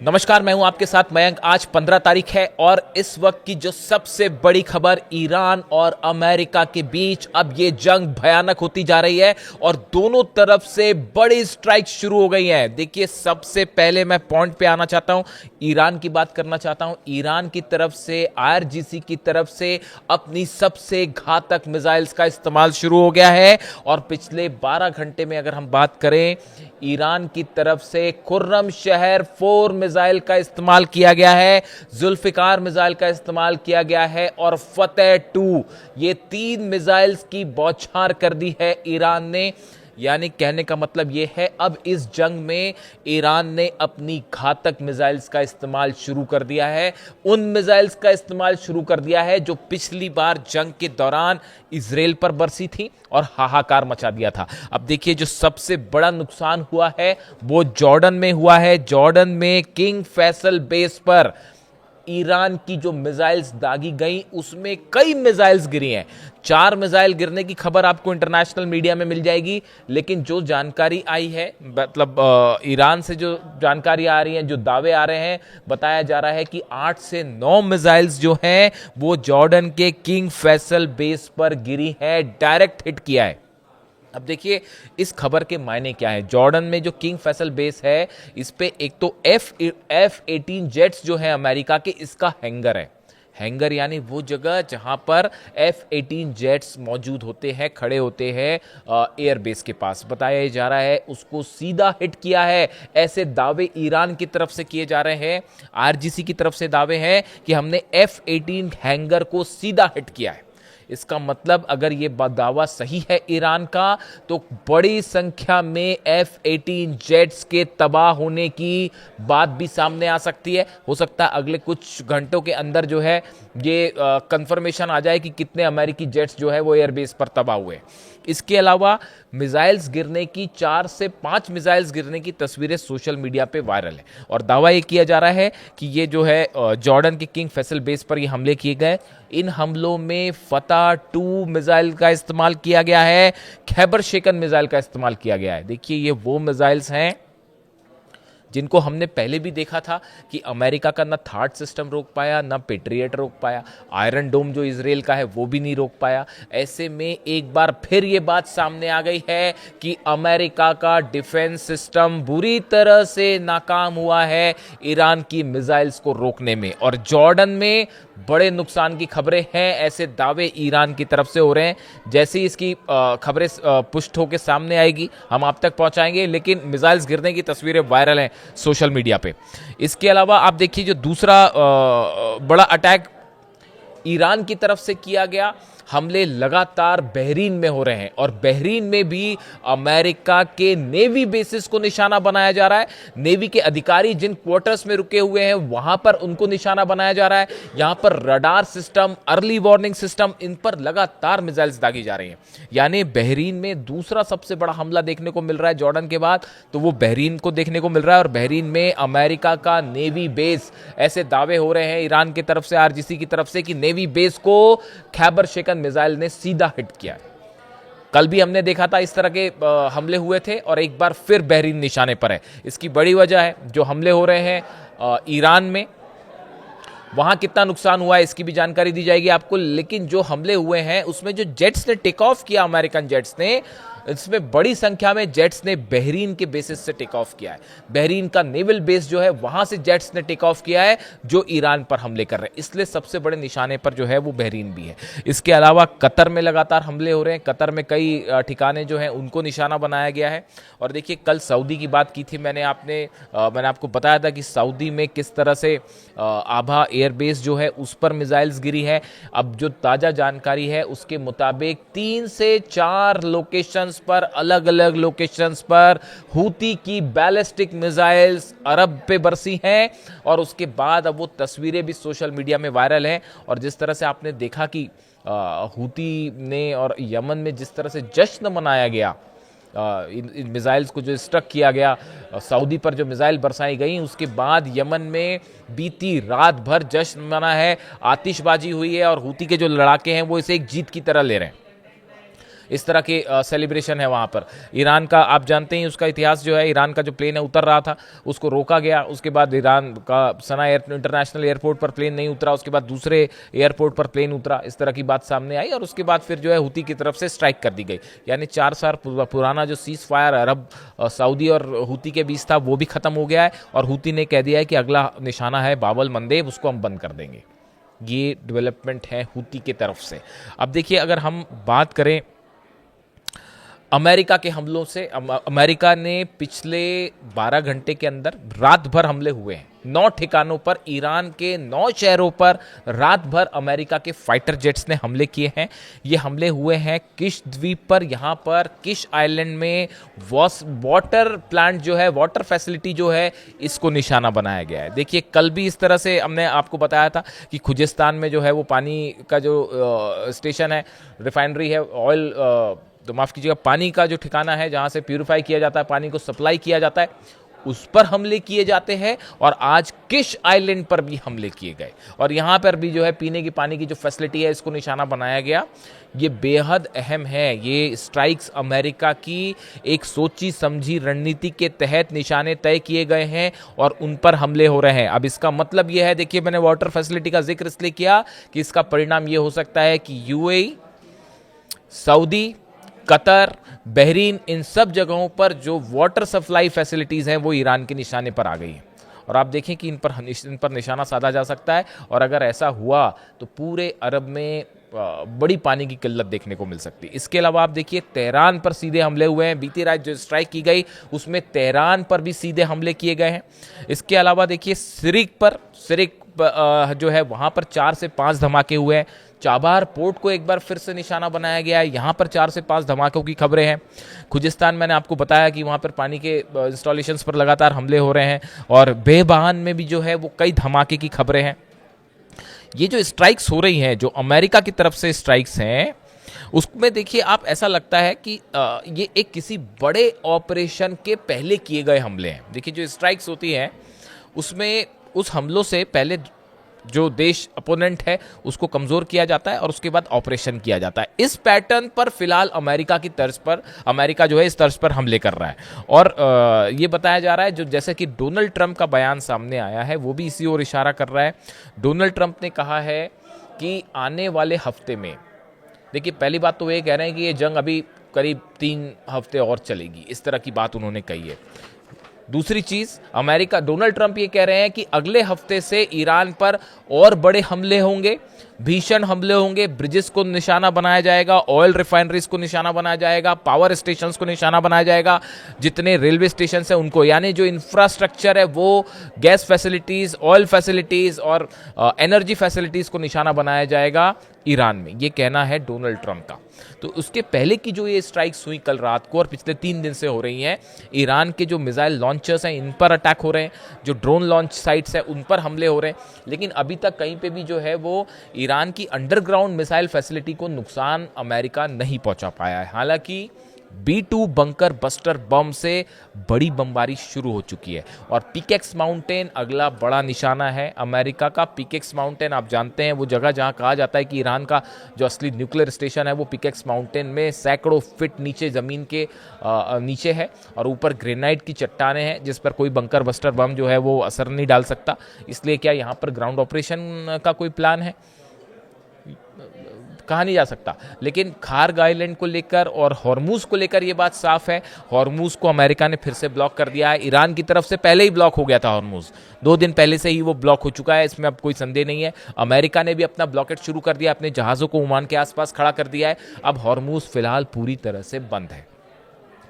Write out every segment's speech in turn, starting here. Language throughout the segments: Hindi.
नमस्कार, मैं हूं आपके साथ मयंक। आज 15 तारीख है और इस वक्त की जो सबसे बड़ी खबर, ईरान और अमेरिका के बीच अब ये जंग भयानक होती जा रही है और दोनों तरफ से बड़ी स्ट्राइक शुरू हो गई हैं। देखिए, सबसे पहले मैं पॉइंट पे आना चाहता हूं, ईरान की बात करना चाहता हूं। ईरान की तरफ से, आईआरजीसी की तरफ से अपनी सबसे घातक मिसाइल्स का इस्तेमाल शुरू हो गया है और पिछले 12 घंटे में अगर हम बात करें, ईरान की तरफ से खुर्रम शहर 4 मिसाइल का इस्तेमाल किया गया है, जुल्फिकार मिसाइल का इस्तेमाल किया गया है और फतेह 2, ये 3 मिसाइल्स की बौछार कर दी है ईरान ने। यानी कहने का मतलब यह है, अब इस जंग में ईरान ने अपनी घातक मिसाइल्स का इस्तेमाल शुरू कर दिया है। उन मिसाइल्स का इस्तेमाल शुरू कर दिया है जो पिछली बार जंग के दौरान इजराइल पर बरसी थी और हाहाकार मचा दिया था। अब देखिए, जो सबसे बड़ा नुकसान हुआ है वो जॉर्डन में हुआ है। जॉर्डन में किंग फैसल बेस पर ईरान की जो मिसाइल्स दागी गई, उसमें कई मिसाइल्स गिरी हैं। 4 मिसाइल गिरने की खबर आपको इंटरनेशनल मीडिया में मिल जाएगी, लेकिन जो जानकारी आई है, मतलब ईरान से जो जानकारी आ रही है, जो दावे आ रहे हैं, बताया जा रहा है कि 8 से 9 मिसाइल्स जो हैं वो जॉर्डन के किंग फैसल बेस पर गिरी है, डायरेक्ट हिट किया है। अब देखिए, इस खबर के मायने क्या है। जॉर्डन में जो किंग फैसल बेस है, इस पे एक तो F-18 जेट्स जो है अमेरिका के, इसका हैंगर है। हैंगर यानी वो जगह जहां पर F-18 जेट्स मौजूद होते हैं, खड़े होते हैं एयरबेस के पास। बताया जा रहा है उसको सीधा हिट किया है, ऐसे दावे ईरान की तरफ से किए जा रहे हैं। आईआरजीसी की तरफ से दावे हैं कि हमने F-18 हैंगर को सीधा हिट किया है। इसका मतलब अगर ये दावा सही है ईरान का, तो बड़ी संख्या में F-18 जेट्स के तबाह होने की बात भी सामने आ सकती है। हो सकता है अगले कुछ घंटों के अंदर जो है ये कंफर्मेशन आ जाए कि कितने अमेरिकी जेट्स जो है वो एयरबेस पर तबाह हुए। इसके अलावा मिसाइल्स गिरने की, 4 से 5 मिसाइल्स गिरने की तस्वीरें सोशल मीडिया पे वायरल है और दावा ये किया जा रहा है कि ये जो है जॉर्डन के किंग फैसल बेस पर ये हमले किए गए। इन हमलों में फतेह 2 मिसाइल का इस्तेमाल किया गया है, खैबर शेकन मिसाइल का इस्तेमाल किया गया है। देखिए, ये वो मिसाइल्स हैं जिनको हमने पहले भी देखा था कि अमेरिका का ना थार्ड सिस्टम रोक पाया, ना पेट्रियट रोक पाया, आयरन डोम जो इजराइल का है वो भी नहीं रोक पाया। ऐसे में एक बार फिर ये बात सामने आ गई है कि अमेरिका का डिफेंस सिस्टम बुरी तरह से नाकाम हुआ है ईरान की मिसाइल्स को रोकने में और जॉर्डन में बड़े नुकसान की खबरें हैं, ऐसे दावे ईरान की तरफ से हो रहे हैं। जैसे ही इसकी खबरें पुष्ट होकर सामने आएगी, हम आप तक पहुंचाएंगे, लेकिन मिसाइल्स गिरने की तस्वीरें वायरल हैं सोशल मीडिया पे। इसके अलावा आप देखिए, जो दूसरा बड़ा अटैक ईरान की तरफ से किया गया, हमले लगातार बहरीन में हो रहे हैं और बहरीन में भी अमेरिका के नेवी बेसिस को निशाना बनाया जा रहा है। नेवी के अधिकारी जिन क्वार्टर्स में रुके हुए हैं वहां पर उनको निशाना बनाया जा रहा है। यहां पर radar system, early warning system, इन पर लगातार मिसाइल्स दागी जा रही हैं। यानी बहरीन में दूसरा सबसे बड़ा हमला देखने को मिल रहा है जॉर्डन के बाद, तो वो बहरीन को देखने को मिल रहा है और बहरीन में अमेरिका का नेवी बेस, ऐसे दावे हो रहे हैं ईरान की तरफ से, आईआरजीसी की तरफ से, कि नेवी बेस को खैबर शेकन मिसाइल ने सीधा हिट किया। कल भी हमने देखा था इस तरह के हमले हुए थे और एक बार फिर बहरीन निशाने पर है। इसकी बड़ी वजह है जो हमले हो रहे हैं ईरान में, वहां कितना नुकसान हुआ है इसकी भी जानकारी दी जाएगी आपको। लेकिन जो हमले हुए हैं उसमें जो जेट्स ने टेक ऑफ किया, अमेरिकन जेट्स ने, इसमें बड़ी संख्या में जेट्स ने बहरीन के बेसिस से टेक ऑफ किया है। बहरीन का नेवल बेस जो है वहां से जेट्स ने टेक ऑफ किया है जो ईरान पर हमले कर रहे हैं, इसलिए सबसे बड़े निशाने पर जो है वो बहरीन भी है। इसके अलावा कतर में लगातार हमले हो रहे हैं, कतर में कई ठिकाने जो हैं उनको निशाना बनाया गया है। और देखिए, कल सऊदी की बात की थी मैंने आपको बताया था कि सऊदी में किस तरह से आभा एयरबेस जो है उस पर मिसाइल्स गिरी है। अब जो ताजा जानकारी है उसके मुताबिक 3 से 4 लोकेशंस पर, अलग अलग लोकेशंस पर हूती की बैलिस्टिक मिसाइल्स अरब पे बरसी हैं और उसके बाद अब वो तस्वीरें भी सोशल मीडिया में वायरल हैं। और जिस तरह से आपने देखा कि हूती ने और यमन में जिस तरह से जश्न मनाया गया, इन मिसाइल्स को जो स्ट्रक किया गया, सऊदी पर जो मिसाइल बरसाई गई, उसके बाद यमन में बीती रात भर जश्न मना है, आतिशबाजी हुई है और हूती के जो लड़ाके हैं वो इसे एक जीत की तरह ले रहे हैं। इस तरह के सेलिब्रेशन है वहाँ पर। ईरान का आप जानते हैं उसका इतिहास जो है, ईरान का जो प्लेन है उतर रहा था, उसको रोका गया, उसके बाद ईरान का सना इंटरनेशनल एयरपोर्ट पर प्लेन नहीं उतरा, उसके बाद दूसरे एयरपोर्ट पर प्लेन उतरा, इस तरह की बात सामने आई और उसके बाद फिर जो है हुती की तरफ से स्ट्राइक कर दी गई। यानी 4 साल पुराना जो सीज फायर अरब सऊदी और हुती के बीच था वो भी खत्म हो गया है और हुती ने कह दिया है कि अगला निशाना है बाब अल मंदेब, उसको हम बंद कर देंगे। ये डेवलपमेंट है हुती की तरफ से। अब देखिए अगर हम बात करें अमेरिका के हमलों से, अमेरिका ने पिछले 12 घंटे के अंदर रात भर हमले हुए हैं 9 ठिकानों पर, ईरान के 9 शहरों पर रात भर अमेरिका के फाइटर जेट्स ने हमले किए हैं। ये हमले हुए हैं किश द्वीप पर, यहाँ पर किश आइलैंड में वाटर प्लांट जो है, वाटर फैसिलिटी जो है, इसको निशाना बनाया गया है। देखिए कल भी इस तरह से हमने आपको बताया था कि खुजिस्तान में जो है वो पानी का जो स्टेशन है, रिफाइनरी है, ऑयल तो माफ़ कीजिएगा पानी का जो ठिकाना है जहाँ से प्यूरिफाई किया जाता है, पानी को सप्लाई किया जाता है, उस पर हमले किए जाते हैं। और आज किश आइलैंड पर भी हमले किए गए और यहाँ पर भी जो है पीने की पानी की जो फैसिलिटी है इसको निशाना बनाया गया। ये बेहद अहम है। ये स्ट्राइक्स अमेरिका की एक सोची समझी रणनीति के तहत निशाने तय किए गए हैं और उन पर हमले हो रहे हैं। अब इसका मतलब ये है, देखिए मैंने वाटर फैसिलिटी का जिक्र इसलिए किया कि इसका परिणाम ये हो सकता है कि यूएई, सऊदी, कतर, बहरीन, इन सब जगहों पर जो वाटर सप्लाई फैसिलिटीज़ हैं वो ईरान के निशाने पर आ गई हैं और आप देखें कि इन पर निशाना साधा जा सकता है। और अगर ऐसा हुआ तो पूरे अरब में बड़ी पानी की किल्लत देखने को मिल सकती है। इसके अलावा आप देखिए तेहरान पर सीधे हमले हुए हैं। बीती रात जो स्ट्राइक की गई उसमें तेहरान पर भी सीधे हमले किए गए हैं। इसके अलावा देखिए सिरिक जो है वहाँ पर 4 से 5 धमाके हुए हैं। चाबार पोर्ट को एक बार फिर से निशाना बनाया गया है, यहाँ पर 4 से 5 धमाकों की खबरें हैं। खुजिस्तान मैंने आपको बताया कि वहाँ पर पानी के इंस्टॉलेशंस पर लगातार हमले हो रहे हैं और बेबहान में भी जो है वो कई धमाके की खबरें हैं। ये जो स्ट्राइक्स हो रही हैं, जो अमेरिका की तरफ से स्ट्राइक्स हैं, उसमें देखिए आप ऐसा लगता है कि ये एक किसी बड़े ऑपरेशन के पहले किए गए हमले हैं। देखिए जो स्ट्राइक्स होती हैं उसमें उस हमलों से पहले जो देश अपोनेंट है उसको कमज़ोर किया जाता है और उसके बाद ऑपरेशन किया जाता है। इस पैटर्न पर फिलहाल अमेरिका की तर्ज पर, अमेरिका जो है इस तर्ज पर हमले कर रहा है। और ये बताया जा रहा है, जो जैसे कि डोनाल्ड ट्रंप का बयान सामने आया है वो भी इसी ओर इशारा कर रहा है। डोनाल्ड ट्रंप ने कहा है कि आने वाले हफ्ते में, देखिए पहली बात तो ये कह रहे हैं कि ये जंग अभी करीब 3 हफ्ते और चलेगी, इस तरह की बात उन्होंने कही है। दूसरी चीज, अमेरिका, डोनाल्ड ट्रंप ये कह रहे हैं कि अगले हफ्ते से ईरान पर और बड़े हमले होंगे, भीषण हमले होंगे, ब्रिजेस को निशाना बनाया जाएगा, ऑयल रिफाइनरीज को निशाना बनाया जाएगा, पावर स्टेशंस को निशाना बनाया जाएगा, जितने रेलवे स्टेशन है उनको, यानी जो इंफ्रास्ट्रक्चर है वो गैस फैसिलिटीज, ऑयल फैसिलिटीज और एनर्जी फैसिलिटीज को निशाना बनाया जाएगा ईरान में। ये कहना है डोनाल्ड ट्रंप का। तो उसके पहले की जो ये स्ट्राइक्स हुई कल रात को और पिछले 3 दिन से हो रही हैं, ईरान के जो मिसाइल लॉन्चर्स हैं इन पर अटैक हो रहे हैं, जो ड्रोन लॉन्च साइट्स हैं उन पर हमले हो रहे हैं। लेकिन अभी तक कहीं पे भी जो है वो ईरान की अंडरग्राउंड मिसाइल फैसिलिटी को नुकसान अमेरिका नहीं पहुंचा पाया है। हालांकि B-2 बंकर बस्टर बम से बड़ी बमबारी शुरू हो चुकी है और पिकेक्स माउंटेन अगला बड़ा निशाना है अमेरिका का। पिकेक्स माउंटेन आप जानते हैं वो जगह जहां कहा जाता है कि ईरान का जो असली न्यूक्लियर स्टेशन है वो पिकेक्स माउंटेन में सैकड़ों फीट नीचे ज़मीन के नीचे है और ऊपर ग्रेनाइट की चट्टानें हैं जिस पर कोई बंकर बस्टर बम जो है वो असर नहीं डाल सकता। इसलिए क्या यहाँ पर ग्राउंड ऑपरेशन का कोई प्लान है? कहा नहीं जा सकता। लेकिन खार्ग आइलैंड को लेकर और हॉर्मूज को लेकर ये बात साफ है। हॉर्मूज को अमेरिका ने फिर से ब्लॉक कर दिया है। ईरान की तरफ से पहले ही ब्लॉक हो गया था हॉर्मूज, 2 दिन पहले से ही वो ब्लॉक हो चुका है, इसमें अब कोई संदेह नहीं है। अमेरिका ने भी अपना ब्लॉकेट शुरू कर दिया, अपने जहाज़ों को ओमान के आसपास खड़ा कर दिया है। अब हॉर्मूज फिलहाल पूरी तरह से बंद है,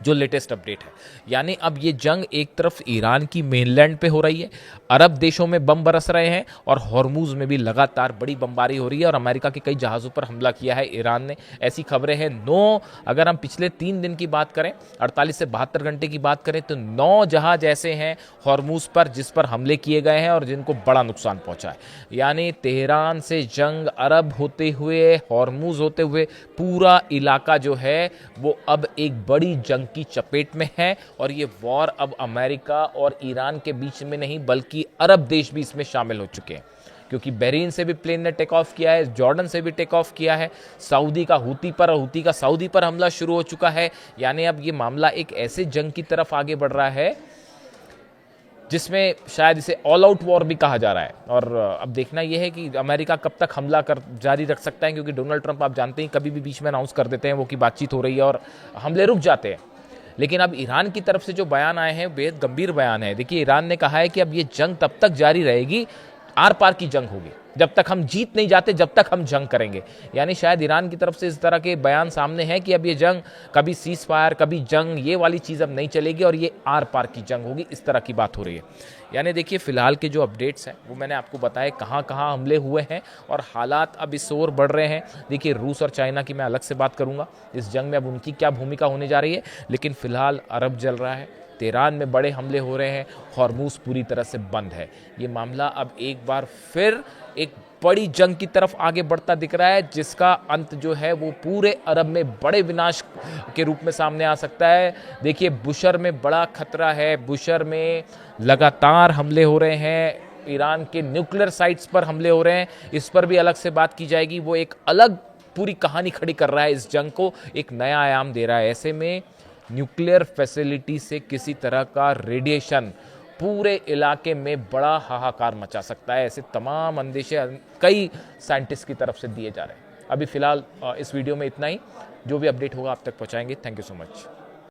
जो लेटेस्ट अपडेट है। यानी अब ये जंग एक तरफ ईरान की मेनलैंड पे हो रही है, अरब देशों में बम बरस रहे हैं और हॉर्मूज में भी लगातार बड़ी बमबारी हो रही है और अमेरिका के कई जहाज़ों पर हमला किया है ईरान ने, ऐसी खबरें हैं। 9, अगर हम पिछले 3 दिन की बात करें, 48 से 72 घंटे की बात करें तो 9 जहाज ऐसे हैं हॉर्मूज पर जिस पर हमले किए गए हैं और जिनको बड़ा नुकसान पहुंचा है। यानी तेहरान से जंग, अरब होते हुए, हॉर्मूज होते हुए पूरा इलाका जो है वो अब एक बड़ी जंग की चपेट में है और ये वॉर अब अमेरिका और ईरान के बीच में नहीं बल्कि अरब देश भी इसमें शामिल हो चुके हैं, क्योंकि बहरीन से भी प्लेन ने टेक ऑफ किया है, जॉर्डन से भी टेक ऑफ किया है, सऊदी का हूती पर और हूती का सऊदी पर हमला शुरू हो चुका है। यानी अब ये मामला एक ऐसे जंग की तरफ आगे बढ़ रहा है जिसमें शायद इसे ऑल आउट वॉर भी कहा जा रहा है। और अब देखना यह है कि अमेरिका कब तक हमला कर जारी रख सकता है, क्योंकि डोनाल्ड ट्रंप आप जानते हैं कभी भी बीच में अनाउंस कर देते हैं वो कि बातचीत हो रही है और हमले रुक जाते हैं। लेकिन अब ईरान की तरफ से जो बयान आए हैं बेहद गंभीर बयान है। देखिए, ईरान ने कहा है कि अब ये जंग तब तक जारी रहेगी, आर पार की जंग होगी, जब तक हम जीत नहीं जाते जब तक हम जंग करेंगे। यानी शायद ईरान की तरफ से इस तरह के बयान सामने हैं कि अब ये जंग कभी सीज फायर कभी जंग, ये वाली चीज़ अब नहीं चलेगी और ये आर पार की जंग होगी, इस तरह की बात हो रही है। यानी देखिए, फिलहाल के जो अपडेट्स हैं वो मैंने आपको बताए कहाँ कहाँ हमले हुए हैं और हालात अब इस ओर बढ़ रहे हैं। देखिए, रूस और चाइना की मैं अलग से बात करूँगा इस जंग में, अब उनकी क्या भूमिका होने जा रही है। लेकिन फिलहाल अरब जल रहा है, तेहरान में बड़े हमले हो रहे हैं, हॉर्मूज पूरी तरह से बंद है। ये मामला अब एक बार फिर एक बड़ी जंग की तरफ आगे बढ़ता दिख रहा है, जिसका अंत जो है वो पूरे अरब में बड़े विनाश के रूप में सामने आ सकता है। देखिए, बुशर में बड़ा खतरा है, बुशर में लगातार हमले हो रहे हैं, ईरान के न्यूक्लियर साइट्स पर हमले हो रहे हैं, इस पर भी अलग से बात की जाएगी। वो एक अलग पूरी कहानी खड़ी कर रहा है, इस जंग को एक नया आयाम दे रहा है। ऐसे में न्यूक्लियर फैसिलिटी से किसी तरह का रेडिएशन पूरे इलाके में बड़ा हाहाकार मचा सकता है। ऐसे तमाम अंदेशे कई साइंटिस्ट की तरफ से दिए जा रहे हैं। अभी फिलहाल इस वीडियो में इतना ही, जो भी अपडेट होगा आप तक पहुंचाएंगे। Thank you so much.